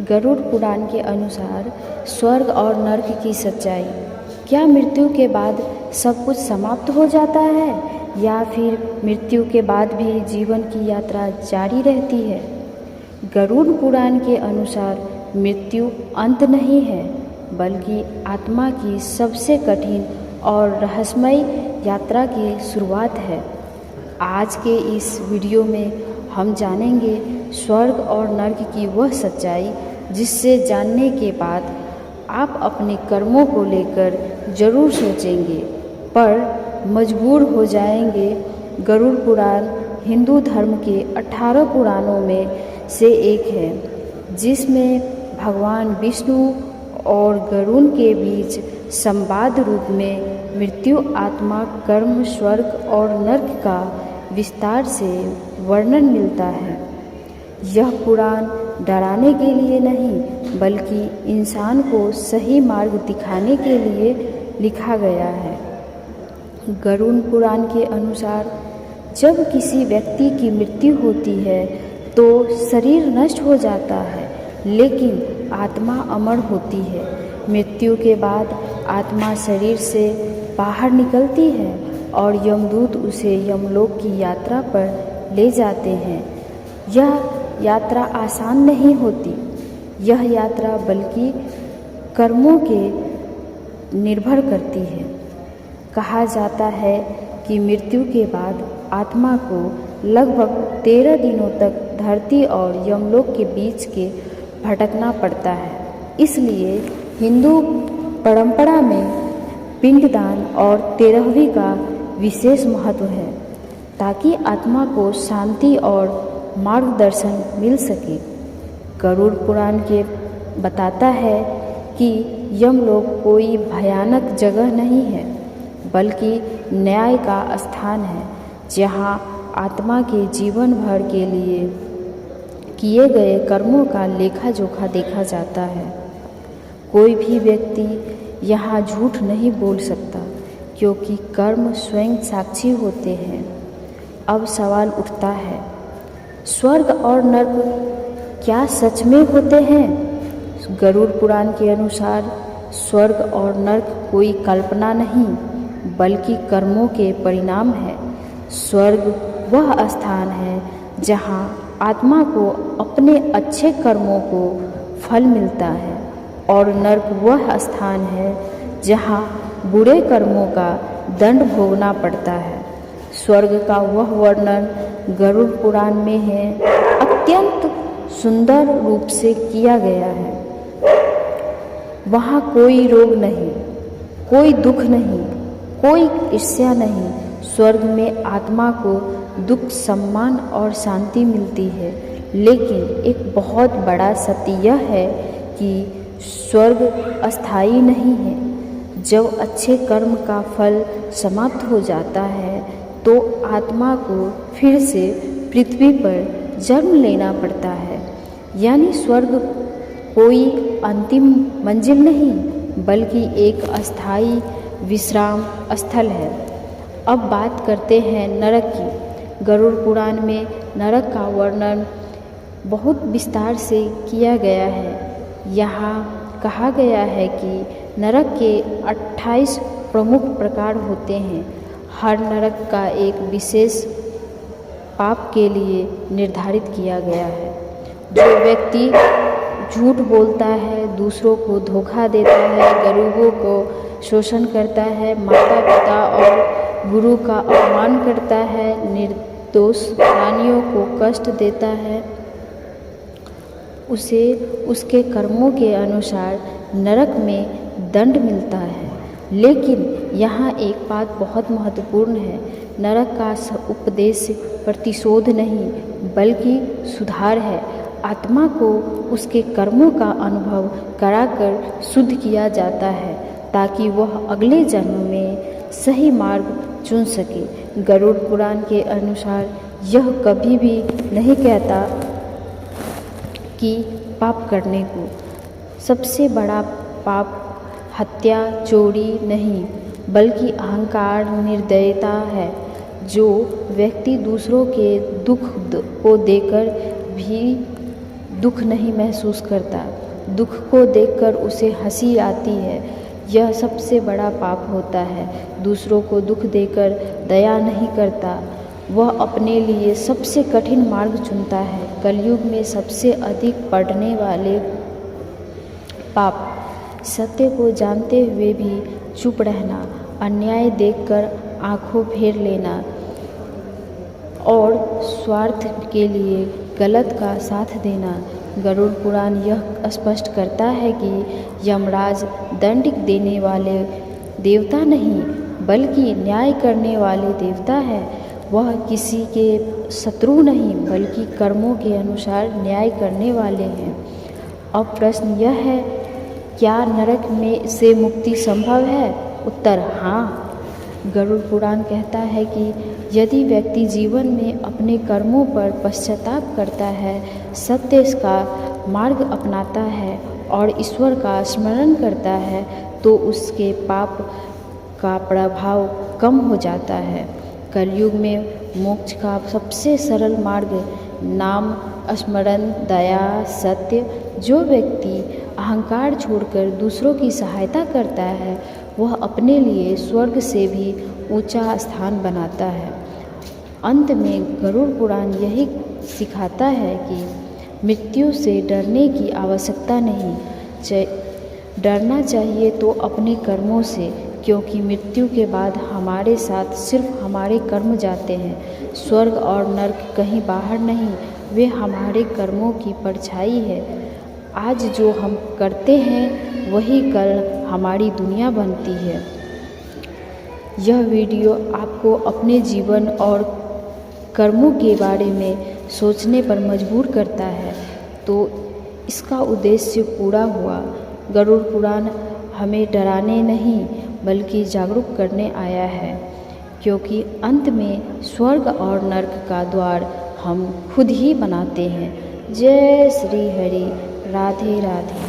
गरुड़ पुराण के अनुसार स्वर्ग और नर्क की सच्चाई। क्या मृत्यु के बाद सब कुछ समाप्त हो जाता है या फिर मृत्यु के बाद भी जीवन की यात्रा जारी रहती है? गरुड़ पुराण के अनुसार मृत्यु अंत नहीं है, बल्कि आत्मा की सबसे कठिन और रहस्यमय यात्रा की शुरुआत है। आज के इस वीडियो में हम जानेंगे स्वर्ग और नर्क की वह सच्चाई जिससे जानने के बाद आप अपने कर्मों को लेकर जरूर सोचेंगे पर मजबूर हो जाएंगे। गरुड़ पुराण हिंदू धर्म के 18 पुराणों में से एक है, जिसमें भगवान विष्णु और गरुड़ के बीच संवाद रूप में मृत्यु, आत्मा, कर्म, स्वर्ग और नर्क का विस्तार से वर्णन मिलता है। यह पुराण डराने के लिए नहीं, बल्कि इंसान को सही मार्ग दिखाने के लिए लिखा गया है। गरुड़ पुराण के अनुसार जब किसी व्यक्ति की मृत्यु होती है तो शरीर नष्ट हो जाता है, लेकिन आत्मा अमर होती है। मृत्यु के बाद आत्मा शरीर से बाहर निकलती है और यमदूत उसे यमलोक की यात्रा पर ले जाते हैं। यह यात्रा आसान नहीं होती। यह यात्रा बल्कि कर्मों के निर्भर करती है। कहा जाता है कि मृत्यु के बाद आत्मा को लगभग 13 दिनों तक धरती और यमलोक के बीच के भटकना पड़ता है। इसलिए हिंदू परंपरा में पिंडदान और 13वीं का विशेष महत्व है, ताकि आत्मा को शांति और मार्गदर्शन मिल सके। गरुड़ पुराण के बताता है कि यमलोक कोई भयानक जगह नहीं है, बल्कि न्याय का स्थान है, जहाँ आत्मा के जीवन भर के लिए किए गए कर्मों का लेखा जोखा देखा जाता है। कोई भी व्यक्ति यहाँ झूठ नहीं बोल सकता, क्योंकि कर्म स्वयं साक्षी होते हैं। अब सवाल उठता है, स्वर्ग और नर्क क्या सच में होते हैं? गरुड़ पुराण के अनुसार स्वर्ग और नर्क कोई कल्पना नहीं, बल्कि कर्मों के परिणाम है। स्वर्ग वह स्थान है जहाँ आत्मा को अपने अच्छे कर्मों को फल मिलता है, और नर्क वह स्थान है जहाँ बुरे कर्मों का दंड भोगना पड़ता है। स्वर्ग का वह वर्णन गरुड़ पुराण में है अत्यंत सुंदर रूप से किया गया है। वहाँ कोई रोग नहीं, कोई दुख नहीं, कोई ईर्ष्या नहीं। स्वर्ग में आत्मा को दुख, सम्मान और शांति मिलती है, लेकिन एक बहुत बड़ा सत्य यह है कि स्वर्ग अस्थायी नहीं है। जब अच्छे कर्म का फल समाप्त हो जाता है तो आत्मा को फिर से पृथ्वी पर जन्म लेना पड़ता है। यानी स्वर्ग कोई अंतिम मंजिल नहीं, बल्कि एक अस्थायी विश्राम स्थल है। अब बात करते हैं नरक की। गरुड़ पुराण में नरक का वर्णन बहुत विस्तार से किया गया है। यहाँ कहा गया है कि नरक के 28 प्रमुख प्रकार होते हैं। हर नरक का एक विशेष पाप के लिए निर्धारित किया गया है। जो व्यक्ति झूठ बोलता है, दूसरों को धोखा देता है, गरीबों को शोषण करता है, माता पिता और गुरु का अपमान करता है, निर्दोष प्राणियों को कष्ट देता है, उसे उसके कर्मों के अनुसार नरक में दंड मिलता है। लेकिन यहाँ एक बात बहुत महत्वपूर्ण है, नरक का उपदेश प्रतिशोध नहीं, बल्कि सुधार है। आत्मा को उसके कर्मों का अनुभव कराकर शुद्ध किया जाता है, ताकि वह अगले जन्म में सही मार्ग चुन सके। गरुड़ पुराण के अनुसार यह कभी भी नहीं कहता कि पाप करने को। सबसे बड़ा पाप हत्या, चोरी नहीं, बल्कि अहंकार, निर्दयता है। जो व्यक्ति दूसरों के दुख को देकर भी दुख नहीं महसूस करता। दुख को देखकर उसे हंसी आती है। यह सबसे बड़ा पाप होता है। दूसरों को दुख देकर दया नहीं करता। वह अपने लिए सबसे कठिन मार्ग चुनता है। कलयुग में सबसे अधिक पढ़ने वाले पाप, सत्य को जानते हुए भी चुप रहना, अन्याय देखकर आंखों फेर लेना और स्वार्थ के लिए गलत का साथ देना। गरुड़ पुराण यह स्पष्ट करता है कि यमराज दंड देने वाले देवता नहीं, बल्कि न्याय करने वाले देवता है। वह किसी के शत्रु नहीं, बल्कि कर्मों के अनुसार न्याय करने वाले हैं। अब प्रश्न यह है, क्या नरक में से मुक्ति संभव है? उत्तर हाँ। गरुड़ पुराण कहता है कि यदि व्यक्ति जीवन में अपने कर्मों पर पश्चाताप करता है, सत्य का मार्ग अपनाता है और ईश्वर का स्मरण करता है, तो उसके पाप का प्रभाव कम हो जाता है। कलयुग में मोक्ष का सबसे सरल मार्ग नाम स्मरण, दया, सत्य। जो व्यक्ति अहंकार छोड़कर दूसरों की सहायता करता है, वह अपने लिए स्वर्ग से भी ऊंचा स्थान बनाता है। अंत में गरुड़ पुराण यही सिखाता है कि मृत्यु से डरने की आवश्यकता नहीं, डरना चाहिए तो अपने कर्मों से, क्योंकि मृत्यु के बाद हमारे साथ सिर्फ हमारे कर्म जाते हैं। स्वर्ग और नर्क कहीं बाहर नहीं, वे हमारे कर्मों की परछाई है। आज जो हम करते हैं वही कल हमारी दुनिया बनती है। यह वीडियो आपको अपने जीवन और कर्मों के बारे में सोचने पर मजबूर करता है, तो इसका उद्देश्य पूरा हुआ। गरुड़ पुराण हमें डराने नहीं, बल्कि जागरूक करने आया है, क्योंकि अंत में स्वर्ग और नर्क का द्वार हम खुद ही बनाते हैं। जय श्री हरि। राधे राधे।